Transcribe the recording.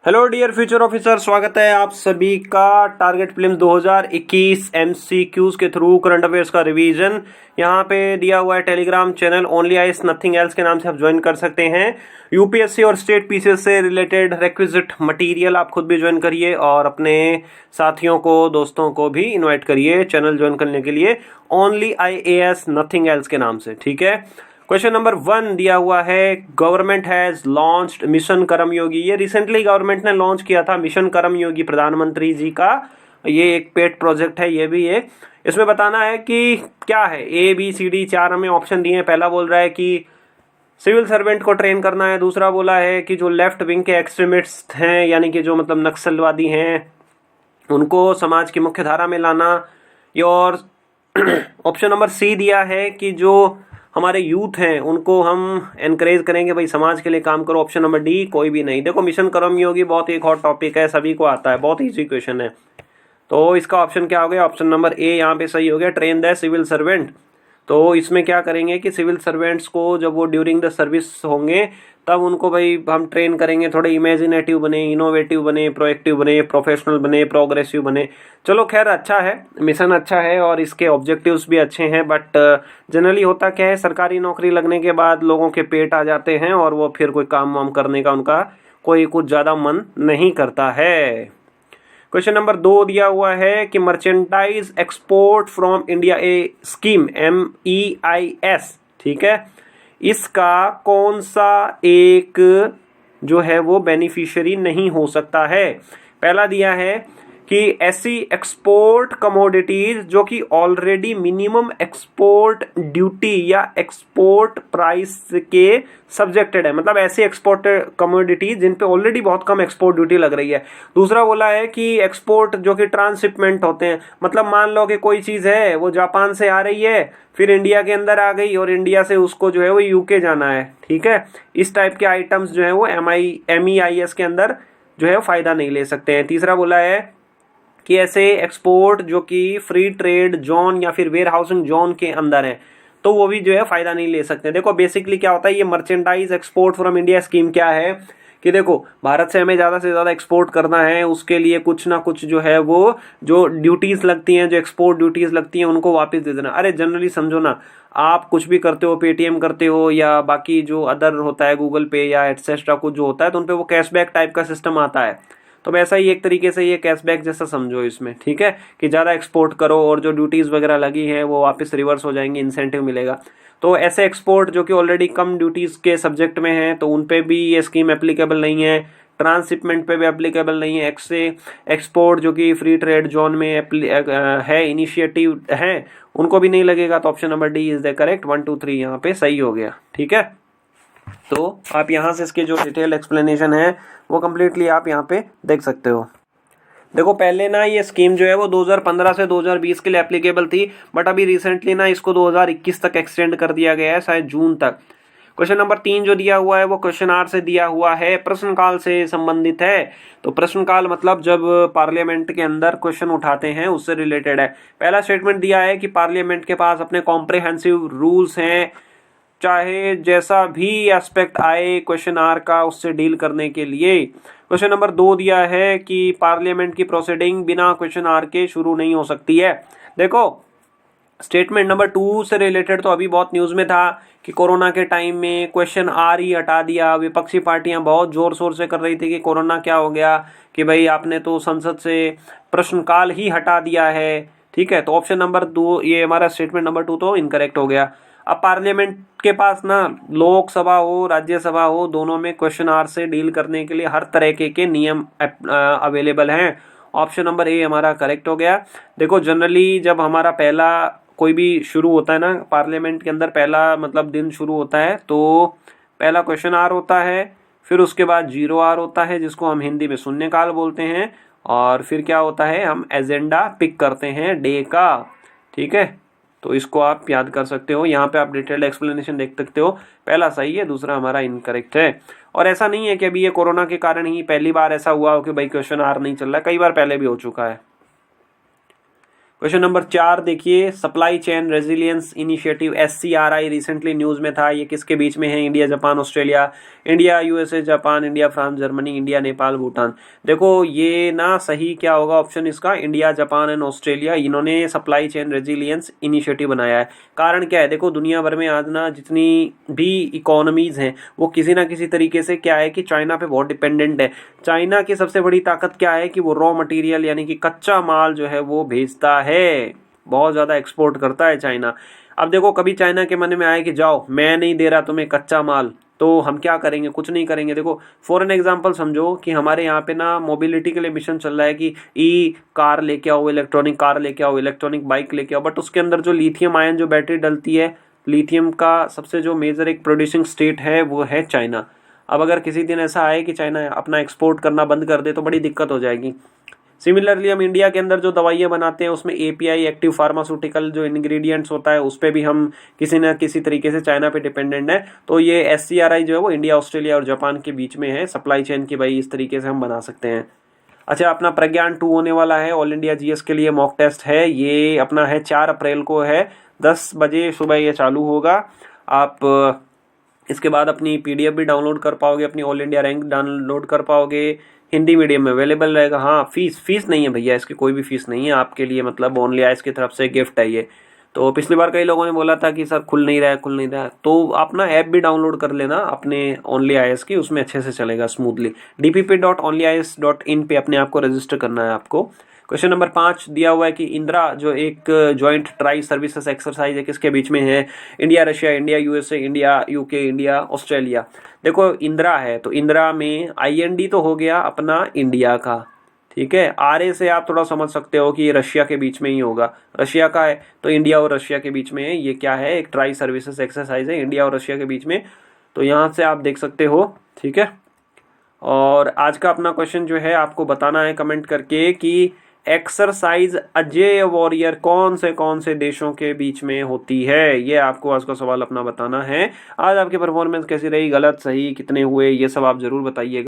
Hello dear future officer, स्वागत है आप सभी का टारगेट प्रीलिम्स 2021 एमसीक्यूज के थ्रू करंट अफेयर्स का रिवीजन यहाँ पे दिया हुआ है। Telegram channel only ice nothing else के नाम से आप ज्वाइन कर सकते हैं। यूपीएससी और स्टेट पीसीएस से रिलेटेड रिक्विजिट मटेरियल आप खुद भी ज्वाइन करिए और अपने साथियों को, दोस्तों को भी इन्वाइट करिए चैनल ज्वाइन करने के लिए, ओनली IAS नथिंग एल्स के नाम से। ठीक है, क्वेश्चन नंबर 1 दिया हुआ है, गवर्नमेंट हैज लॉन्च्ड मिशन कर्मयोगी। ये रिसेंटली गवर्नमेंट ने लॉन्च किया था मिशन कर्मयोगी, प्रधानमंत्री जी का ये एक पेड प्रोजेक्ट है। ये भी एक इसमें बताना है कि क्या है, ABCD 4 हमें ऑप्शन दिए हैं। पहला बोल रहा है कि सिविल सर्वेंट को ट्रेन करना है, दूसरा बोला है कि जो लेफ्ट विंग के एक्सट्रीमिस्ट हैं, यानी कि जो मतलब नक्सलवादी हैं, उनको समाज की मुख्य धारा में लाना। और ऑप्शन नंबर C दिया है कि जो हमारे यूथ हैं उनको हम एनकरेज करेंगे, भाई समाज के लिए काम करो। ऑप्शन नंबर D कोई भी नहीं। देखो, मिशन कर्मयोगी बहुत एक हॉट टॉपिक है, सभी को आता है, बहुत इजी क्वेश्चन है। तो इसका ऑप्शन क्या हो गया, ऑप्शन नंबर A यहाँ पे सही हो गया, ट्रेन द सिविल सर्वेंट। तो इसमें क्या करेंगे कि सिविल सर्वेंट्स को जब वो ड्यूरिंग द सर्विस होंगे तब उनको भाई हम ट्रेन करेंगे, थोड़े इमेजिनेटिव बने, इनोवेटिव बने, प्रोएक्टिव बने, प्रोफेशनल बने, प्रोग्रेसिव बने। चलो खैर, अच्छा है, मिशन अच्छा है और इसके ऑब्जेक्टिव्स भी अच्छे हैं। बट जनरली होता क्या है, सरकारी नौकरी लगने के बाद लोगों के पेट आ जाते हैं और वो फिर कोई काम वाम करने का उनका कोई कुछ ज़्यादा मन नहीं करता है। क्वेश्चन नंबर 2 दिया हुआ है कि merchandise export from India A scheme MEIS, ठीक है, इसका कौन सा एक जो है वो बेनिफिशियरी नहीं हो सकता है। पहला दिया है कि ऐसी एक्सपोर्ट कमोडिटीज जो कि ऑलरेडी मिनिमम एक्सपोर्ट ड्यूटी या एक्सपोर्ट प्राइस के सब्जेक्टेड है, मतलब ऐसी एक्सपोर्ट कमोडिटीज जिन पे ऑलरेडी बहुत कम एक्सपोर्ट ड्यूटी लग रही है। दूसरा बोला है कि एक्सपोर्ट जो कि ट्रांस-शिपमेंट होते हैं, मतलब मान लो कि कोई चीज है वो जापान से आ रही है, फिर इंडिया के अंदर आ गई और इंडिया से उसको जो है वो यूके जाना है। ठीक है, इस टाइप के आइटम्स जो है वो MEIS के अंदर जो है फायदा नहीं ले सकते हैं। तीसरा बोला है कि ऐसे एक्सपोर्ट जो कि फ्री ट्रेड जोन या फिर वेयर हाउसिंग जोन के अंदर है तो वो भी जो है फायदा नहीं ले सकते। देखो बेसिकली क्या होता है, ये merchandise export from India scheme क्या है कि देखो, भारत से हमें ज़्यादा से ज़्यादा एक्सपोर्ट करना है, उसके लिए कुछ ना कुछ जो है वो जो ड्यूटीज़ लगती हैं, जो एक्सपोर्ट ड्यूटीज़ लगती हैं, उनको वापस दे देना। अरे जनरली समझो ना, आप कुछ भी करते हो, पेटीएम करते हो या बाकी जो अदर होता है गूगल पे या एटसेट्रा कुछ जो होता है, तो उन पर वो कैशबैक टाइप का सिस्टम आता है। तो वैसा ही एक तरीके से ये कैशबैक जैसा समझो इसमें। ठीक है, कि ज़्यादा एक्सपोर्ट करो और जो ड्यूटीज़ वगैरह लगी हैं वो वापस रिवर्स हो जाएंगी, इंसेंटिव मिलेगा। तो ऐसे एक्सपोर्ट जो कि ऑलरेडी कम ड्यूटीज़ के सब्जेक्ट में हैं तो उन पे भी ये स्कीम एप्लीकेबल नहीं है। ट्रांस-शिपमेंट पे भी एप्लीकेबल नहीं है। एक्सपोर्ट जो कि फ्री ट्रेड जोन में है, इनिशिएटिव है, उनको भी नहीं लगेगा। तो option number D is the correct. 1 2 3 यहाँ पे सही हो गया। ठीक है, तो आप यहाँ से इसके जो डिटेल एक्सप्लेनेशन है वो कम्प्लीटली आप यहाँ पे देख सकते हो। देखो, पहले ना ये स्कीम जो है वो 2015 से 2020 के लिए एप्लीकेबल थी, बट अभी रिसेंटली ना इसको 2021 तक एक्सटेंड कर दिया गया है, शायद जून तक। क्वेश्चन नंबर 3 जो दिया हुआ है वो क्वेश्चन आर से दिया हुआ है, प्रश्नकाल से संबंधित है। तो प्रश्नकाल मतलब जब पार्लियामेंट के अंदर क्वेश्चन उठाते हैं उससे रिलेटेड है। पहला स्टेटमेंट दिया है कि पार्लियामेंट के पास अपने कॉम्प्रिहेंसिव रूल्स हैं, चाहे जैसा भी एस्पेक्ट आए क्वेश्चन आर का उससे डील करने के लिए। क्वेश्चन नंबर 2 दिया है कि पार्लियामेंट की प्रोसीडिंग बिना क्वेश्चन आर के शुरू नहीं हो सकती है। देखो, स्टेटमेंट नंबर 2 से रिलेटेड तो अभी बहुत न्यूज़ में था कि कोरोना के टाइम में क्वेश्चन आर ही हटा दिया। विपक्षी पार्टियां बहुत जोर शोर से कर रही थी कि कोरोना क्या हो गया, कि भाई आपने तो संसद से प्रश्नकाल ही हटा दिया है। ठीक है, तो ऑप्शन नंबर 2, ये हमारा स्टेटमेंट नंबर 2 तो इनकरेक्ट हो गया। अब पार्लियामेंट के पास ना लोकसभा हो, राज्यसभा हो, दोनों में क्वेश्चन आर से डील करने के लिए हर तरह के नियम अवेलेबल हैं। ऑप्शन नंबर A हमारा करेक्ट हो गया। देखो, जनरली जब हमारा पहला कोई भी शुरू होता है ना, पार्लियामेंट के अंदर पहला मतलब दिन शुरू होता है, तो पहला क्वेश्चन आर होता है, फिर उसके बाद 0 आर होता है जिसको हम हिंदी में शून्यकाल बोलते हैं, और फिर क्या होता है, हम एजेंडा पिक करते हैं डे का। ठीक है, तो इसको आप याद कर सकते हो। यहाँ पे आप डिटेल्ड एक्सप्लेनेशन देख सकते हो। पहला सही है, दूसरा हमारा इनकरेक्ट है। और ऐसा नहीं है कि अभी ये कोरोना के कारण ही पहली बार ऐसा हुआ हो कि भाई क्वेश्चन आर नहीं चल रहा है, कई बार पहले भी हो चुका है। क्वेश्चन नंबर 4 देखिए, supply chain resilience initiative SCRI recently news में था, ये किसके बीच में है? India Japan Australia, India USA Japan, India France Germany, India Nepal Bhutan. देखो ये ना सही क्या होगा ऑप्शन इसका, इंडिया जापान एंड ऑस्ट्रेलिया, इन्होंने सप्लाई चेन रेजिलियंस इनिशिएटिव बनाया है। कारण क्या है, देखो दुनिया भर में आज ना जितनी भी इकोनॉमीज हैं वो किसी ना किसी तरीके से क्या है कि चाइना पे बहुत डिपेंडेंट है। चाइना की सबसे बड़ी ताकत क्या है कि वो रॉ मटेरियल यानी कि कच्चा माल जो है वो भेजता है, बहुत ज्यादा एक्सपोर्ट करता है चाइना। अब देखो कभी चाइना के मन में आए कि जाओ मैं नहीं दे रहा तुम्हें कच्चा माल, तो हम क्या करेंगे? कुछ नहीं करेंगे। देखो फॉर एन एग्जांपल समझो कि हमारे यहाँ पे ना मोबिलिटी के लिए मिशन चल रहा है कि ई कार लेके आओ, इलेक्ट्रॉनिक कार लेके आओ, इलेक्ट्रॉनिक बाइक लेके आओ, बट उसके अंदर जो लिथियम आयन जो बैटरी डलती है, लिथियम का सबसे जो मेजर एक प्रोड्यूसिंग स्टेट है वो है चाइना। अब अगर किसी दिन ऐसा आए कि चाइना अपना एक्सपोर्ट करना बंद कर दे तो बड़ी दिक्कत हो जाएगी। सिमिलरली हम इंडिया के अंदर जो दवाइयाँ बनाते हैं उसमें API एक्टिव फार्मास्यूटिकल जो इंग्रेडिएंट्स होता है उस पर भी हम किसी न किसी तरीके से चाइना पे डिपेंडेंट है। तो ये SCRI जो है वो इंडिया ऑस्ट्रेलिया और जापान के बीच में है सप्लाई चेन की, भाई इस तरीके से हम बना सकते हैं। अच्छा, अपना प्रज्ञान 2 होने वाला है, ऑल इंडिया GS के लिए मॉक टेस्ट है, ये अपना है 4 अप्रैल को है, 10 बजे सुबह ये चालू होगा। आप इसके बाद अपनी PDF भी डाउनलोड कर पाओगे, अपनी ऑल इंडिया रैंक डाउनलोड कर पाओगे, हिंदी मीडियम में अवेलेबल रहेगा। हाँ फीस नहीं है भैया, इसकी कोई भी फीस नहीं है आपके लिए, मतलब ओनली आइस की तरफ से गिफ्ट है ये। तो पिछली बार कई लोगों ने बोला था कि सर खुल नहीं रहा है, तो अपना ऐप भी डाउनलोड कर लेना अपने ओनली आइस की, उसमें अच्छे से चलेगा स्मूथली। dpp.onlyis.in पे अपने आप को रजिस्टर करना है आपको। क्वेश्चन नंबर 5 दिया हुआ है कि इंदिरा जो एक जॉइंट ट्राई सर्विसेज एक्सरसाइज है किसके बीच में है? India Russia, India USA, India UK, India Australia. देखो इंदिरा है तो इंदिरा में IND तो हो गया अपना इंडिया का, ठीक है। RA से आप थोड़ा समझ सकते हो कि ये रशिया के बीच में ही होगा, रशिया का है तो इंडिया और रशिया के बीच में है। ये क्या है? एक ट्राई सर्विसेज एक्सरसाइज है इंडिया और रशिया के बीच में, तो यहाँ से आप देख सकते हो, ठीक है। और आज का अपना क्वेश्चन जो है आपको बताना है कमेंट करके कि एक्सरसाइज अजेय वॉरियर कौन से देशों के बीच में होती है, ये आपको आज का सवाल अपना बताना है। आज आपकी परफॉर्मेंस कैसी रही, गलत सही कितने हुए, ये सब आप जरूर बताइएगा।